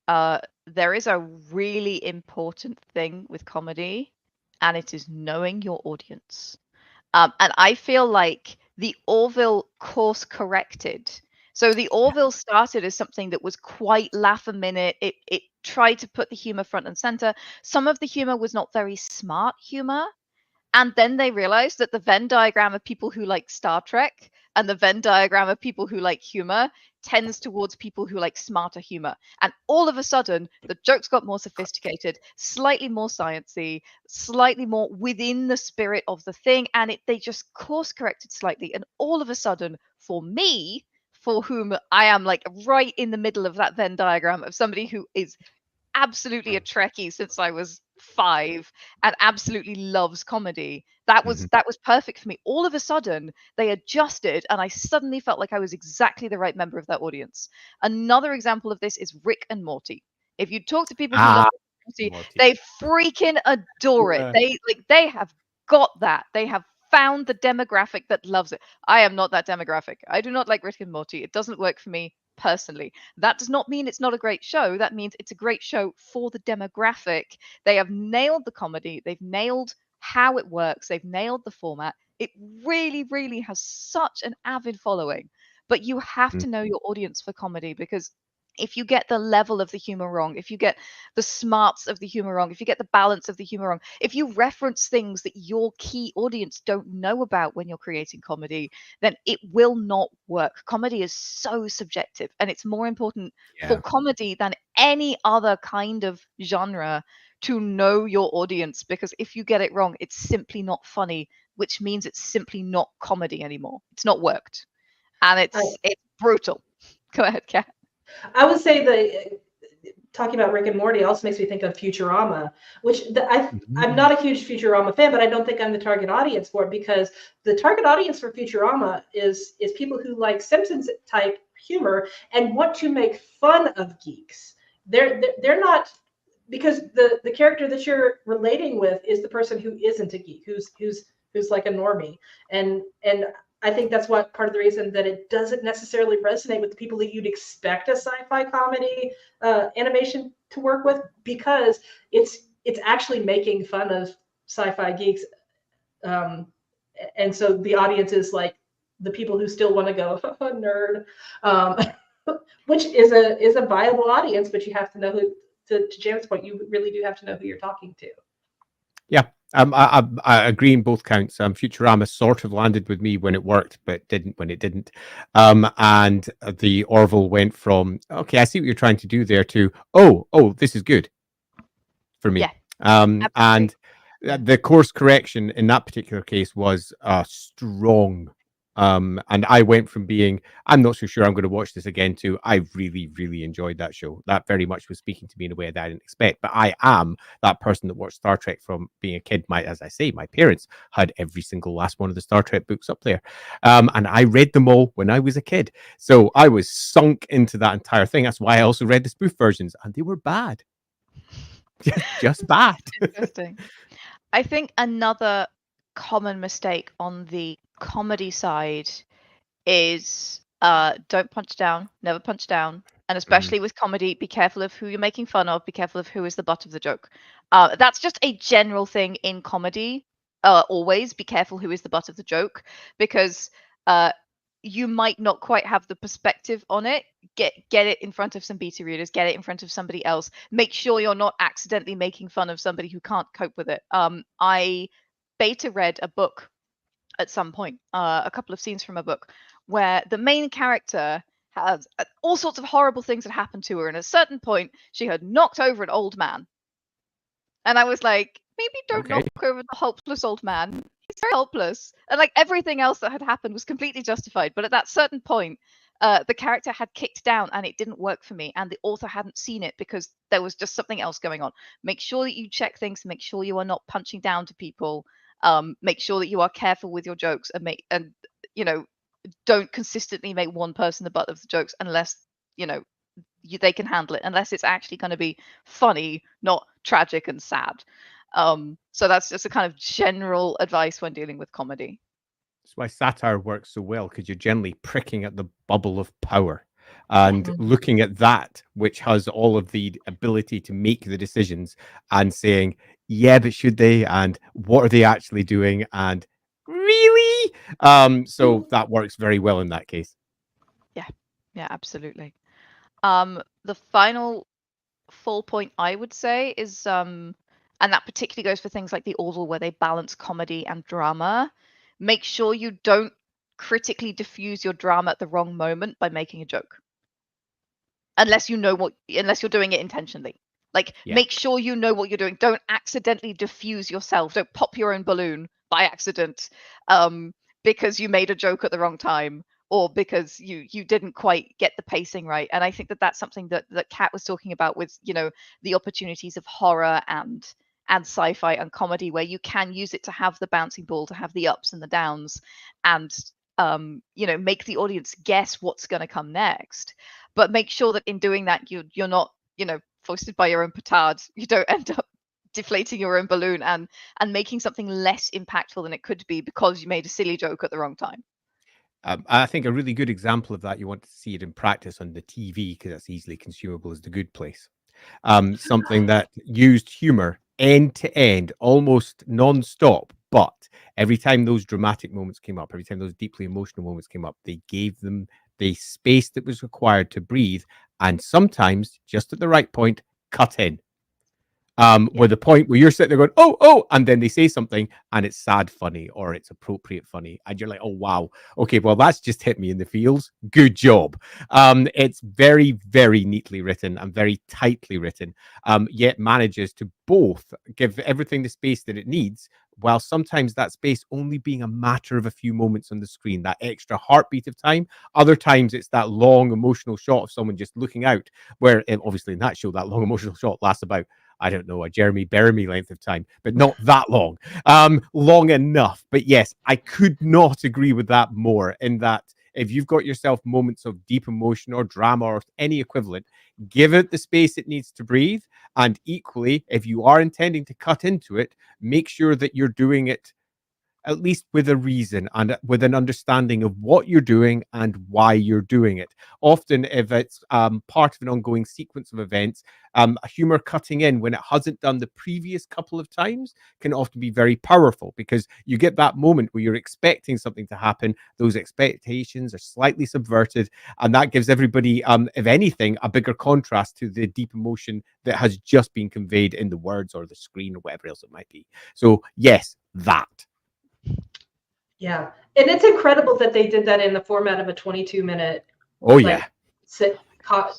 S1: there is a really important thing with comedy, and it is knowing your audience. And I feel like the Orville course corrected. So the Orville started as something that was quite laugh a minute. It tried to put the humor front and center. Some of the humor was not very smart humor. And then they realized that the Venn diagram of people who like Star Trek and the Venn diagram of people who like humor tends towards people who like smarter humor. And all of a sudden, the jokes got more sophisticated, slightly more sciencey, slightly more within the spirit of the thing. And they just course corrected slightly. And all of a sudden, for me, for whom I am like right in the middle of that Venn diagram of somebody who is absolutely a Trekkie since I was 5 and absolutely loves comedy. That was perfect for me. All of a sudden, they adjusted, and I suddenly felt like I was exactly the right member of that audience. Another example of this is Rick and Morty. If you talk to people who love
S2: Ah,
S1: Morty,
S2: Morty.
S1: they freaking adore it.
S2: Yeah.
S1: They have got that. They have found the demographic that loves it. I am not that demographic. I do not like Rick and Morty. It doesn't work for me personally. That does not mean it's not a great show. That means it's a great show for the demographic. They have nailed the comedy. They've nailed how it works. They've nailed the format. It really, really has such an avid following. But you have to know your audience for comedy, because if you get the level of the humor wrong, if you get the smarts of the humor wrong, if you get the balance of the humor wrong, if you reference things that your key audience don't know about when you're creating comedy, then it will not work. Comedy is so subjective, and it's more important for
S2: Yeah.
S1: comedy than any other kind of genre to know your audience, because if you get it wrong, it's simply not funny, which means it's simply not comedy anymore. It's not worked. And it's brutal. Go ahead, Kat.
S3: I would say that talking about Rick and Morty also makes me think of Futurama, which I'm not a huge Futurama fan, but I don't think I'm the target audience for it, because the target audience for Futurama is people who like Simpsons type humor and want to make fun of geeks. They're not, because the character that you're relating with is the person who isn't a geek, who's like a normie, and I think that's what part of the reason that it doesn't necessarily resonate with the people that you'd expect a sci-fi comedy animation to work with, because it's actually making fun of sci-fi geeks, and so the audience is like the people who still want to go nerd, which is a viable audience, but you have to know who. To Janet's point, you really do have to know who you're talking to.
S2: Yeah, I agree in both counts. Futurama sort of landed with me when it worked, but didn't when it didn't. And the Orville went from, okay, I see what you're trying to do there, to, oh, this is good for me.
S1: Yeah,
S2: And
S1: absolutely.
S2: the course correction in that particular case was strong. And I went from being, I'm not so sure I'm going to watch this again, to, I really, really enjoyed that show. That very much was speaking to me in a way that I didn't expect. But I am that person that watched Star Trek from being a kid. As I say, my parents had every single last one of the Star Trek books up there. And I read them all when I was a kid. So I was sunk into that entire thing. That's why I also read the spoof versions, and they were bad. Just bad.
S1: Interesting. I think another common mistake on the comedy side is don't punch down, never punch down. And especially with comedy, be careful of who you're making fun of, be careful of who is the butt of the joke. That's just a general thing in comedy. Always be careful who is the butt of the joke, because you might not quite have the perspective on it. Get it in front of some beta readers, get it in front of somebody else. Make sure you're not accidentally making fun of somebody who can't cope with it. I beta read a book at some point, a couple of scenes from a book, where the main character has all sorts of horrible things that happened to her, and at a certain point she had knocked over an old man. And I was like, maybe don't
S2: Okay.
S1: knock over the helpless old man. He's very helpless. And like everything else that had happened was completely justified. But at that certain point, the character had kicked down and it didn't work for me. And the author hadn't seen it because there was just something else going on. Make sure that you check things, make sure you are not punching down to people. Make sure that you are careful with your jokes, and don't consistently make one person the butt of the jokes unless they can handle it, unless it's actually going to be funny, not tragic and sad. So that's just a kind of general advice when dealing with comedy.
S2: That's why satire works so well, because you're generally pricking at the bubble of power and looking at that which has all of the ability to make the decisions and saying, yeah, but should they? And what are they actually doing? And really? So that works very well in that case.
S1: Yeah, absolutely. The final full point I would say is, and that particularly goes for things like the Orville, where they balance comedy and drama. Make sure you don't critically diffuse your drama at the wrong moment by making a joke. Unless you're doing it intentionally. Like, make sure you know what you're doing. Don't accidentally diffuse yourself. Don't pop your own balloon by accident because you made a joke at the wrong time. or because you didn't quite get the pacing right. And I think that that's something that Kat was talking about with, the opportunities of horror and sci-fi and comedy, where you can use it to have the bouncing ball, to have the ups and the downs, and make the audience guess what's going to come next. But make sure that in doing that, you're not, foisted by your own petard. You don't end up deflating your own balloon and making something less impactful than it could be because you made a silly joke at the wrong time.
S2: I think a really good example of that, you want to see it in practice on the TV because it's easily consumable, is The Good Place. Something that used humor end to end, almost non-stop, but every time those dramatic moments came up, every time those deeply emotional moments came up, they gave them the space that was required to breathe, and sometimes, just at the right point, cut in. With the point where you're sitting there going, oh, and then they say something and it's sad funny or it's appropriate funny. And you're like, oh, wow. Okay, well, that's just hit me in the feels. Good job. It's very, very neatly written and very tightly written, yet manages to both give everything the space that it needs, while sometimes that space only being a matter of a few moments on the screen, that extra heartbeat of time. Other times it's that long emotional shot of someone just looking out, where obviously in that show, that long emotional shot lasts about, I don't know, a Jeremy Bearimy length of time, but not that long. Long enough. But yes, I could not agree with that more, in that if you've got yourself moments of deep emotion or drama or any equivalent, give it the space it needs to breathe. And equally, if you are intending to cut into it, make sure that you're doing it at least with a reason and with an understanding of what you're doing and why you're doing it. Often, if it's part of an ongoing sequence of events, a humor cutting in when it hasn't done the previous couple of times can often be very powerful, because you get that moment where you're expecting something to happen. Those expectations are slightly subverted, and that gives everybody, if anything, a bigger contrast to the deep emotion that has just been conveyed in the words or the screen or whatever else it might be. So yes, that.
S3: Yeah. And it's incredible that they did that in the format of a 22-minute
S2: Oh yeah.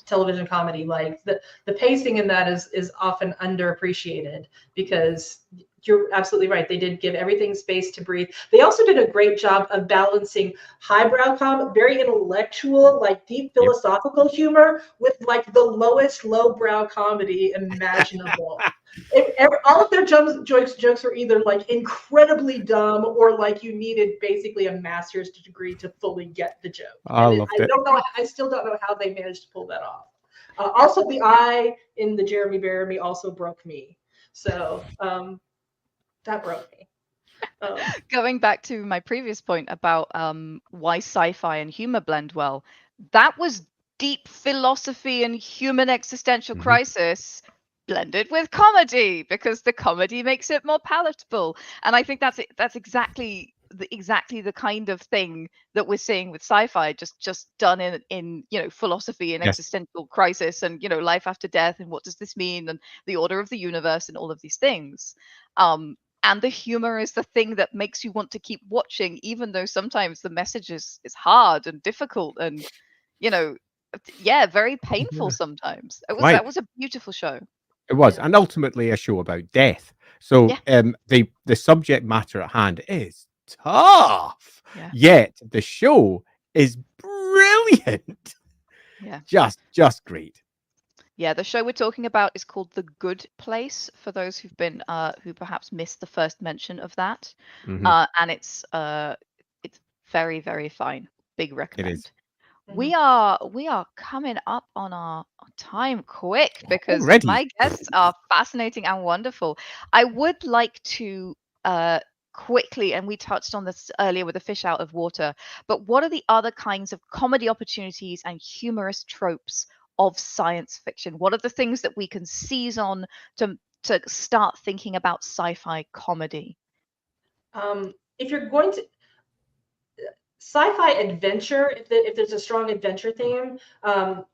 S3: television comedy. Like the pacing in that is often underappreciated, because you're absolutely right. They did give everything space to breathe. They also did a great job of balancing highbrow comedy, very intellectual, like deep philosophical humor, with like the lowest lowbrow comedy imaginable. All of their jokes were either like incredibly dumb or like you needed basically a master's degree to fully get the joke.
S2: I loved it.
S3: I still don't know how they managed to pull that off. Also, the eye in the Jeremy Bearimy also broke me. So that broke me.
S1: Going back to my previous point about why sci-fi and humor blend well, that was deep philosophy and human existential crisis blended with comedy, because the comedy makes it more palatable. And I think that's exactly the kind of thing that we're seeing with sci-fi, just done in philosophy and existential crisis, and life after death, and what does this mean, and the order of the universe, and all of these things. And the humor is the thing that makes you want to keep watching, even though sometimes the message is hard and difficult and, very painful sometimes. That was a beautiful show.
S2: It was, and ultimately a show about death. So the subject matter at hand is tough, yet the show is brilliant.
S1: Yeah,
S2: just great.
S1: Yeah, the show we're talking about is called The Good Place, for those who've been who perhaps missed the first mention of that. And it's very, very fine. Big recommend.
S2: It is.
S1: We are coming up on our time quick, because
S2: Already.
S1: My guests are fascinating and wonderful. I would like to quickly, and we touched on this earlier with the fish out of water, but what are the other kinds of comedy opportunities and humorous tropes of science fiction? What are the things that we can seize on to start thinking about sci-fi comedy?
S3: If you're going to sci-fi adventure, if there's a strong adventure theme,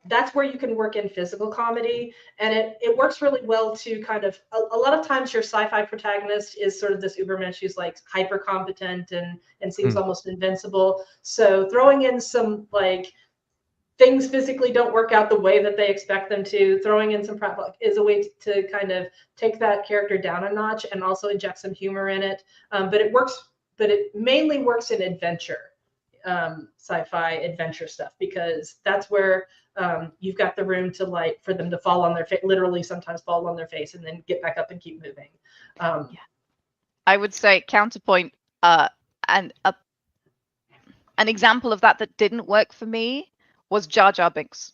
S3: that's where you can work in physical comedy, and it works really well to kind of a lot of times your sci-fi protagonist is sort of this ubermensch who's like hyper competent and seems almost invincible. So throwing in some like things physically don't work out the way that they expect them to, throwing in some prep is a way to kind of take that character down a notch and also inject some humor in it. But it works, but it mainly works in adventure. sci-fi adventure stuff, because that's where you've got the room to like for them to fall on their face, literally sometimes fall on their face and then get back up and keep moving.
S1: I would say counterpoint, and an example of that didn't work for me was Jar Jar Binks.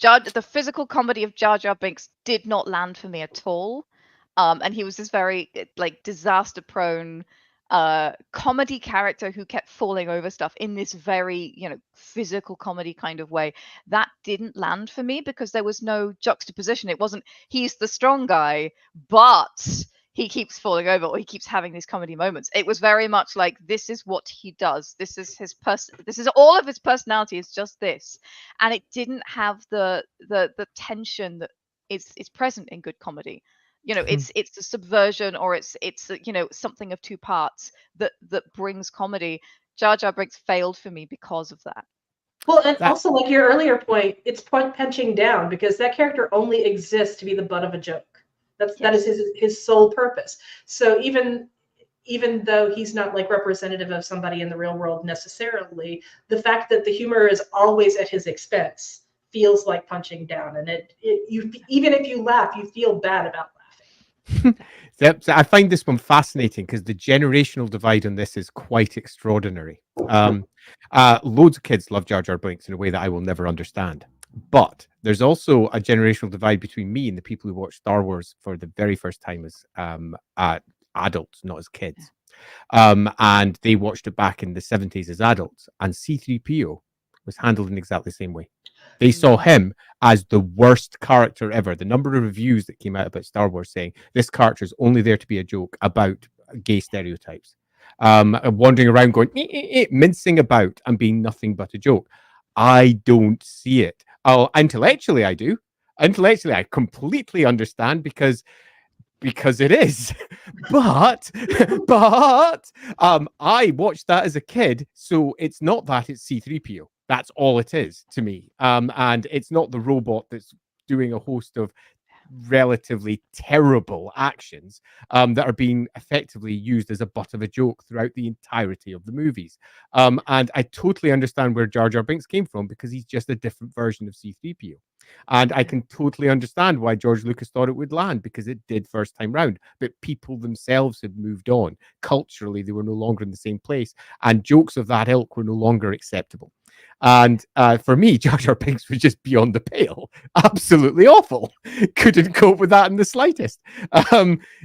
S1: The physical comedy of Jar Jar Binks did not land for me at all. And he was this very like disaster-prone comedy character who kept falling over stuff in this very, physical comedy kind of way. That didn't land for me because there was no juxtaposition. It wasn't he's the strong guy, but he keeps falling over or he keeps having these comedy moments. It was very much like this is what he does. This is his this is all of his personality is just this. And it didn't have the tension that is present in good comedy. It's the subversion, or it's something of two parts that brings comedy. Jar Jar Binks failed for me because of that.
S3: Well, and also like your earlier point, it's punching down because that character only exists to be the butt of a joke. That is his sole purpose. So even though he's not like representative of somebody in the real world necessarily, the fact that the humor is always at his expense feels like punching down, and you even if you laugh, you feel bad about laughing.
S2: I find this one fascinating because the generational divide on this is quite extraordinary. Loads of kids love Jar Jar Binks in a way that I will never understand. But there's also a generational divide between me and the people who watched Star Wars for the very first time as adults, not as kids. And they watched it back in the 70s as adults. And C-3PO was handled in exactly the same way. They saw him as the worst character ever. The number of reviews that came out about Star Wars saying this character is only there to be a joke about gay stereotypes. Wandering around going, mincing about and being nothing but a joke. I don't see it. Oh, intellectually, I do. Intellectually, I completely understand because it is. but I watched that as a kid, so it's not that, it's C-3PO. That's all it is to me. And it's not the robot that's doing a host of relatively terrible actions that are being effectively used as a butt of a joke throughout the entirety of the movies. And I totally understand where Jar Jar Binks came from because he's just a different version of C-3PO. And I can totally understand why George Lucas thought it would land because it did first time round. But people themselves had moved on. Culturally, they were no longer in the same place. And jokes of that ilk were no longer acceptable. And for me, Jar Jar Binks was just beyond the pale. Absolutely awful. Couldn't cope with that in the slightest.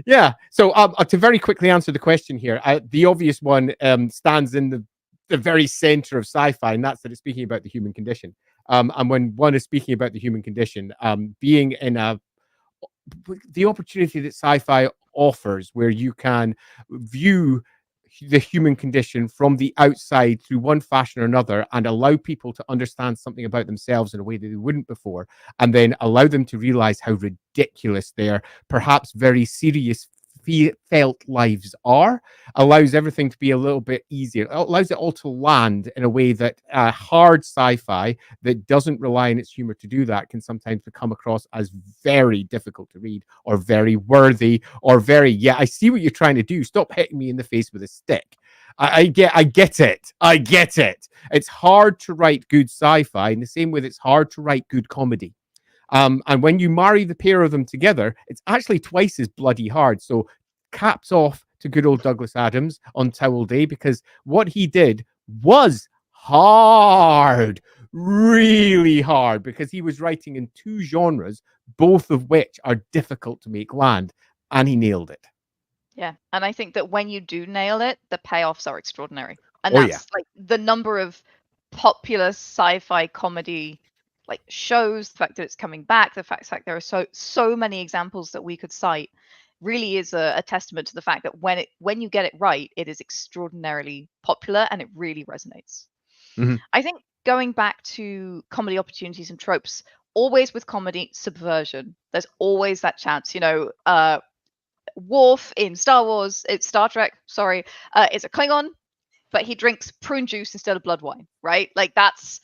S2: Yeah. So to very quickly answer the question here, the obvious one stands in the very center of sci-fi, and that's that it's speaking about the human condition. And when one is speaking about the human condition, being in the opportunity that sci-fi offers where you can view the human condition from the outside through one fashion or another and allow people to understand something about themselves in a way that they wouldn't before, and then allow them to realize how ridiculous their perhaps very serious felt lives are, allows everything to be a little bit easier. It allows it all to land in a way that hard sci-fi that doesn't rely on its humor to do that can sometimes become across as very difficult to read or very worthy or very, I see what you're trying to do. Stop hitting me in the face with a stick. I get it. It's hard to write good sci-fi in the same way that it's hard to write good comedy. And when you marry the pair of them together, it's actually twice as bloody hard. So caps off to good old Douglas Adams on Towel Day, because what he did was hard, really hard, because he was writing in two genres, both of which are difficult to make land, and he nailed it.
S1: Yeah, and I think that when you do nail it, the payoffs are extraordinary. And that's like the number of popular sci-fi comedy like shows, the fact that it's coming back, the fact there are so many examples that we could cite really is a testament to the fact that when you get it right, it is extraordinarily popular and it really resonates.
S2: Mm-hmm.
S1: I think going back to comedy opportunities and tropes, always with comedy, subversion. There's always that chance, Worf in Star Trek, is a Klingon, but he drinks prune juice instead of blood wine, right? Like it's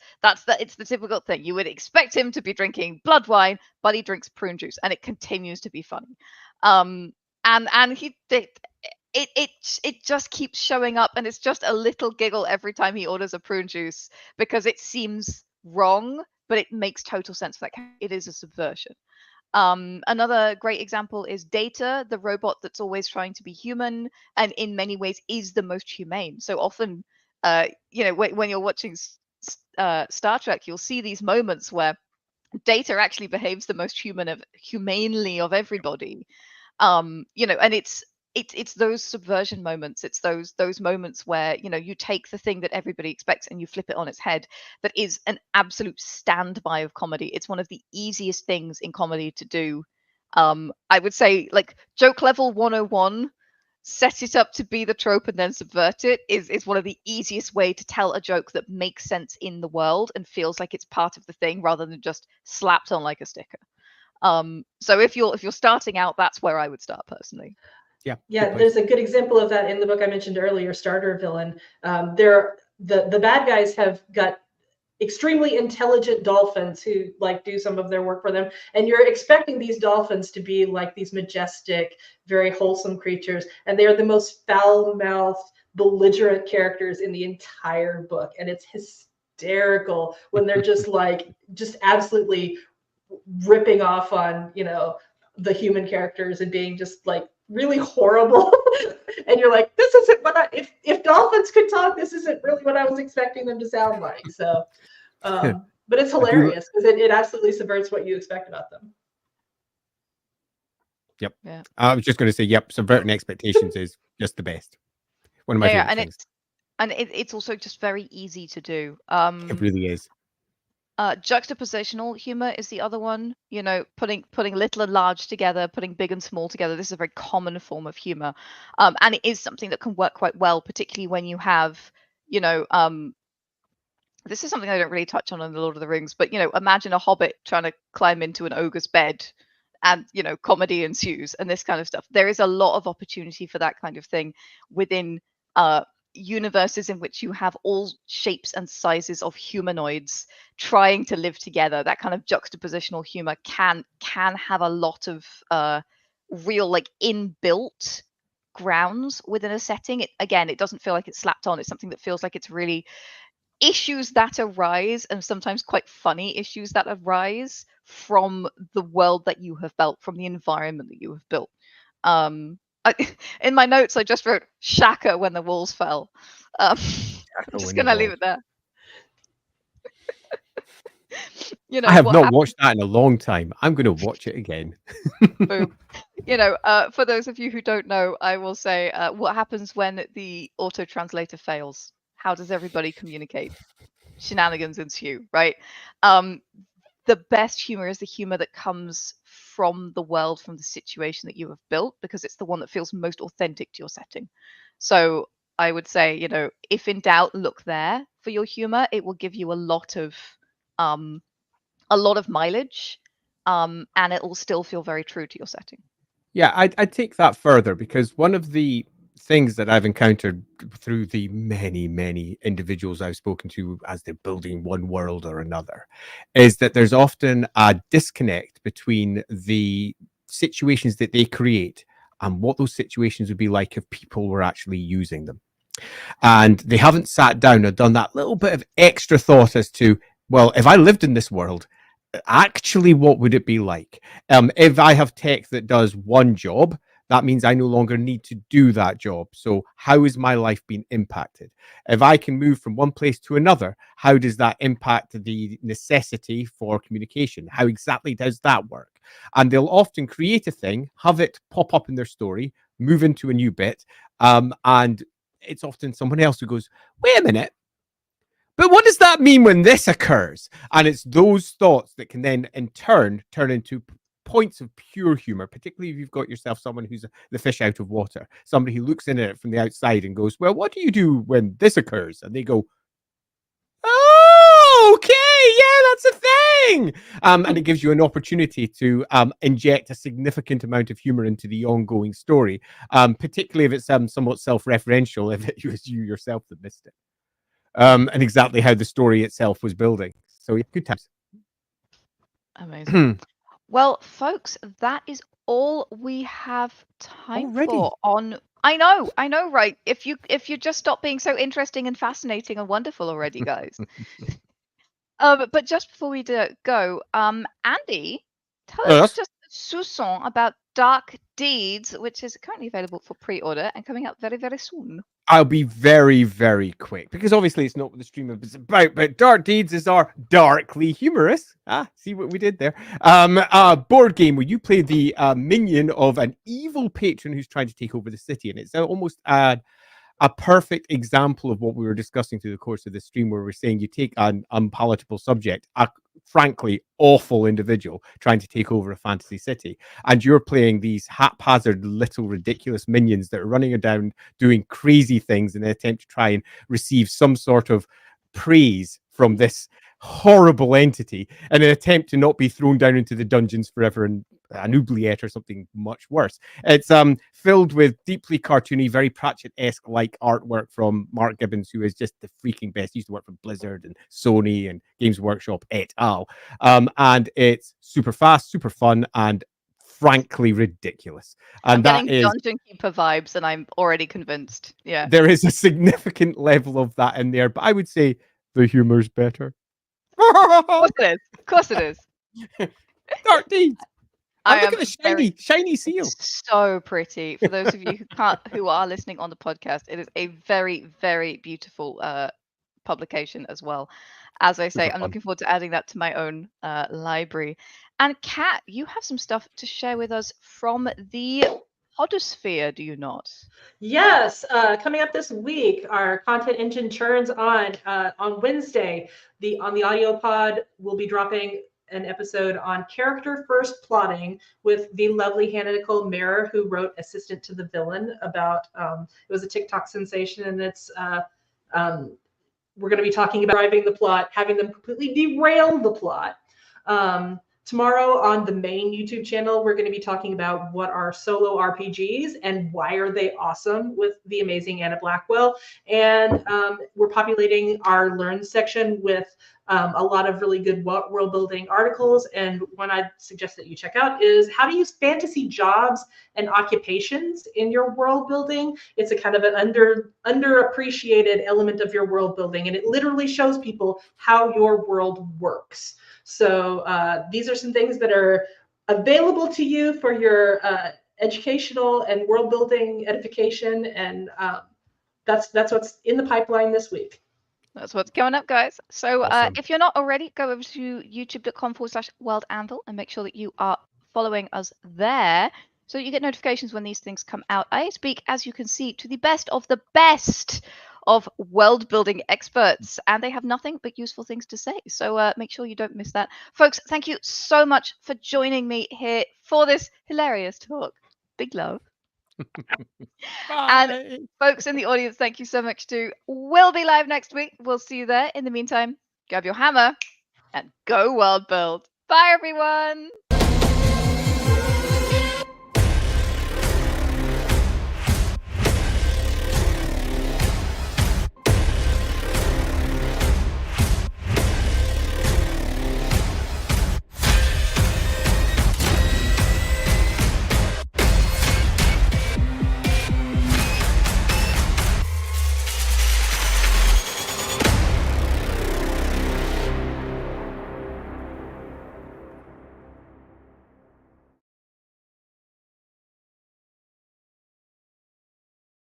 S1: the typical thing. You would expect him to be drinking blood wine, but he drinks prune juice, and it continues to be funny. And he did it just keeps showing up, and it's just a little giggle every time he orders a prune juice because it seems wrong, but it makes total sense for that character. It is a subversion. Another great example is Data, the robot that's always trying to be human, and in many ways is the most humane. So often, when you're watching Star Trek, you'll see these moments where Data actually behaves the most humanely of everybody. And it's those subversion moments. It's those moments where you take the thing that everybody expects and you flip it on its head. That is an absolute standby of comedy. It's one of the easiest things in comedy to do. I would say, like, joke level 101, set it up to be the trope and then subvert it is one of the easiest way to tell a joke that makes sense in the world and feels like it's part of the thing rather than just slapped on like a sticker. So if you're starting out, that's where I would start personally.
S3: Yeah, there's a good example of that in the book I mentioned earlier, Starter Villain. The bad guys have got extremely intelligent dolphins who like do some of their work for them, and you're expecting these dolphins to be like these majestic, very wholesome creatures, and they are the most foul-mouthed, belligerent characters in the entire book, and it's hysterical when they're just absolutely ripping off on the human characters and being just like really horrible. And you're like, this isn't what if dolphins could talk, this isn't really what I was expecting them to sound like. So but it's hilarious because it absolutely subverts what you expect about them.
S2: Yep.
S1: Yeah.
S2: I was just going to say, yep, subverting expectations is just the best. One of my favorite things.
S1: It's also just very easy to do.
S2: It really is.
S1: Juxtapositional humor is the other one. Putting little and large together, putting big and small together. This is a very common form of humor, and it is something that can work quite well, particularly when you have, this is something I don't really touch on in the Lord of the Rings, but imagine a hobbit trying to climb into an ogre's bed, and comedy ensues and this kind of stuff. There is a lot of opportunity for that kind of thing within universes in which you have all shapes and sizes of humanoids trying to live together. That kind of juxtapositional humor can have a lot of real, like, inbuilt grounds within a setting. It doesn't feel like it's slapped on. It's something that feels like it's really issues that arise, and sometimes quite funny issues that arise from the world that you have built, from the environment that you have built. In my notes, I just wrote Shaka when the walls fell. I'm just going to leave it there.
S2: I have not watched that in a long time. I'm going to watch it again.
S1: Boom. For those of you who don't know, I will say what happens when the auto translator fails. How does everybody communicate? Shenanigans ensue, right? The best humor is the humor that comes from the world, from the situation that you have built, because it's the one that feels most authentic to your setting. So I would say, if in doubt, look there for your humor. It will give you a lot of mileage, and it will still feel very true to your setting.
S2: Yeah, I'd take that further, because one of the things that I've encountered through the many, many individuals I've spoken to as they're building one world or another is that there's often a disconnect between the situations that they create and what those situations would be like if people were actually using them. And they haven't sat down and done that little bit of extra thought as to, well, if I lived in this world, actually, what would it be like? If I have tech that does one job, that means I no longer need to do that job. So how is my life being impacted? If I can move from one place to another, how does that impact the necessity for communication? How exactly does that work? And they'll often create a thing, have it pop up in their story, move into a new bit, and it's often someone else who goes, wait a minute, but what does that mean when this occurs? And it's those thoughts that can then in turn into points of pure humor, particularly if you've got yourself someone who's the fish out of water, somebody who looks in at it from the outside and goes, well, what do you do when this occurs? And they go, oh, okay, yeah, that's a thing. And it gives you an opportunity to inject a significant amount of humor into the ongoing story, particularly if it's somewhat self-referential, if it was you yourself that missed it. And exactly how the story itself was building. So yeah, good times.
S1: Amazing. Well, folks, that is all we have time for on I know, right? If you just stop being so interesting and fascinating and wonderful already, guys. But just before we go, Andy, tell us
S2: Yes.
S1: just a soupçon about Dark Deeds, which is currently available for pre-order and coming out very, very soon.
S2: I'll be very, very quick because obviously it's not what the stream is about. But Dark Deeds is our darkly humorous. See what we did there? Board game where you play the minion of an evil patron who's trying to take over the city, and it's almost a perfect example of what we were discussing through the course of the stream, where we're saying you take an unpalatable subject, a frankly awful individual trying to take over a fantasy city, and you're playing these haphazard little ridiculous minions that are running around doing crazy things in an attempt to try and receive some sort of praise from this horrible entity in an attempt to not be thrown down into the dungeons forever and an oubliette or something much worse. It's filled with deeply cartoony, very Pratchett-esque like artwork from Mark Gibbons, who is just the freaking best. He used to work for Blizzard and Sony and Games Workshop et al. And it's super fast, super fun, and frankly ridiculous. And
S1: I'm
S2: that
S1: getting
S2: is
S1: Dungeon Keeper vibes, and I'm already convinced. Yeah.
S2: there is a significant level of that in there, but I would say the humor's better.
S1: Of course it is. Of course it is.
S2: Dark Deeds.
S1: I
S2: Look
S1: am
S2: at the shiny seal.
S1: so pretty. For those of you who are listening on the podcast, it is a very, very beautiful publication as well. As I say,
S2: Super
S1: I'm
S2: fun.
S1: looking forward to adding that to my own library. And Kat, you have some stuff to share with us from the Podosphere, do you not?
S3: Yes, coming up this week, our content engine turns on Wednesday. On the audio pod, we'll be dropping an episode on character first plotting with the lovely Hannah Nicole Mayer, who wrote Assistant to the Villain about it was a TikTok sensation, and it's we're going to be talking about driving the plot, having them completely derail the plot. Tomorrow on the main YouTube channel, we're going to be talking about what are solo RPGs and why are they awesome with the amazing Anna Blackwell. And we're populating our Learn section with a lot of really good world building articles. And one I'd suggest that you check out is how to use fantasy jobs and occupations in your world building. It's a kind of an underappreciated element of your world building, and it literally shows people how your world works. So these are some things that are available to you for your educational and world building edification, and that's what's in the pipeline this week.
S1: That's what's coming up, guys. So
S2: Awesome.
S1: if you're not already, go over to youtube.com/worldanvil and make sure that you are following us there so that you get notifications when these things come out. I speak, as you can see, to the best of world building experts, and they have nothing but useful things to say. So make sure you don't miss that. Folks, thank you so much for joining me here for this hilarious talk. Big love. And folks in the audience, thank you so much too. We'll be live next week. We'll see you there. In the meantime, grab your hammer and go world build. Bye, everyone.